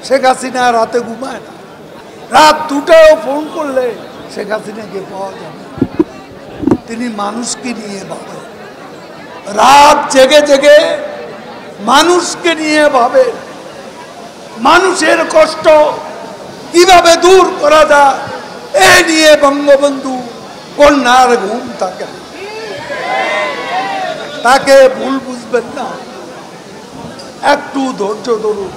শেখ হাসিনা রাতে ঘুমায় না, রাত 2টাও ফোন করলে শেখ হাসিনাকে পাওয়া যাবে। তিনি মানুষকে নিয়ে ভাবে, রাত জেগে জেগে মানুষকে নিয়ে ভাবে, মানুষের কষ্ট কিভাবে দূর করা যায় এ নিয়ে বঙ্গবন্ধু কন্যার ঘুম থাকে। তাকে ভুল বুঝবেন না, একটু ধৈর্য ধরুন,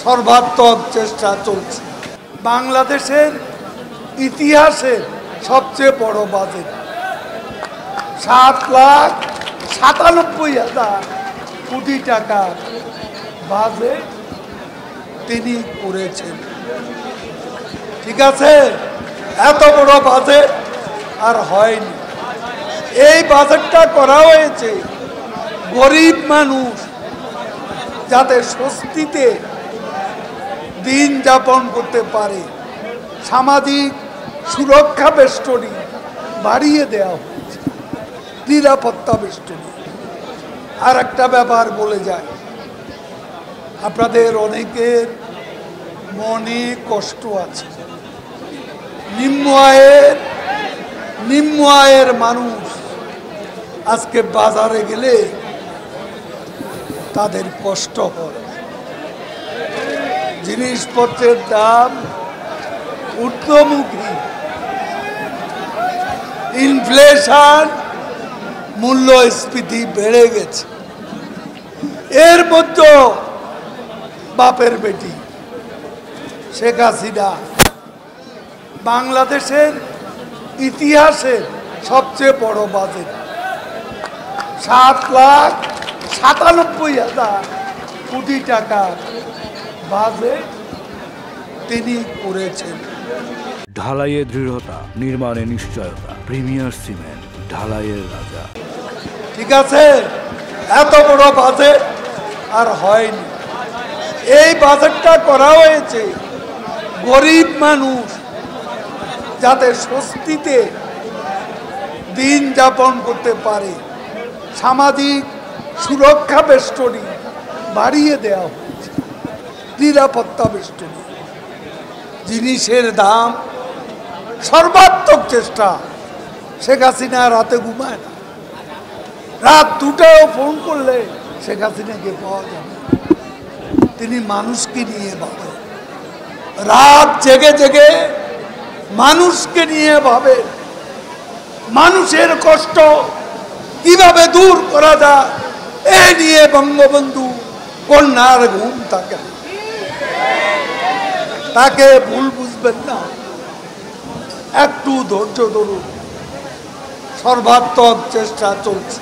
সর্বাত্মক চেষ্টা চলছে। বাংলাদেশের ইতিহাসের সবচেয়ে বড় বাজেট, 7,97,000 কোটি টাকা বাজেট তিনি করেছেন। ঠিক আছে, এত বড় বাজেট আর হয়নি। এই বাজেটটা করা হয়েছে গরিব মানুষ যাতে স্বস্তিতে দিন যাপন করতে পারে, সামাজিক সুরক্ষা বেষ্টনী বাড়িয়ে দেওয়া হয়েছে, নিরাপত্তা বেষ্টনী। আর একটা ব্যাপার বলে যায়, আপনাদের অনেকের মনে কষ্ট আছে। নিম্ন আয়ের মানুষ আজকে বাজারে গেলে তাদের কষ্ট হয়, জিনিসপত্রের দাম ঊর্ধ্বমুখী, ইনফ্লেশন, মূল্যস্ফীতি বেড়ে গেছে। এর মধ্যে বাপের বেটি শেখ হাসিনা বাংলাদেশের ইতিহাসের সবচেয়ে বড় বাজেট, 7,97,000 কোটি টাকা বাজেট তিনি করেছেন। ঢালাইয়ে দৃঢ়তা, নির্মাণে নিশ্চয়তা, প্রিমিয়ার সিমেন্ট, ঢালাইয়ের রাজা। ঠিক আছে, এত বড় বাজেট আর হয়নি। এই বাজেটটা করা হয়েছে গরিব মানুষ যাতে স্বস্তিতে দিন যাপন করতে পারে, সামাজিক সুরক্ষা বেষ্টনী বাড়িয়ে দেওয়া হয়েছে, নিরাপত্তা বেষ্টনী। জিনিসের দাম, সর্বাত্মক চেষ্টা। শেখ হাসিনা রাতে ঘুমায় না, রাত 2টাও ফোন করলে শেখ হাসিনাকে পাওয়া যাবে। তিনি মানুষকে নিয়ে ভাবে, রাত জেগে জেগে মানুষকে নিয়ে ভাবে, মানুষের কষ্ট কিভাবে দূর করা যায় এ নিয়ে বঙ্গবন্ধু কন্যার ঘুম থাকে। তাকে ভুল বুঝবেন না, একটু ধৈর্য ধরুন, সর্বাত্মক চেষ্টা চলছে।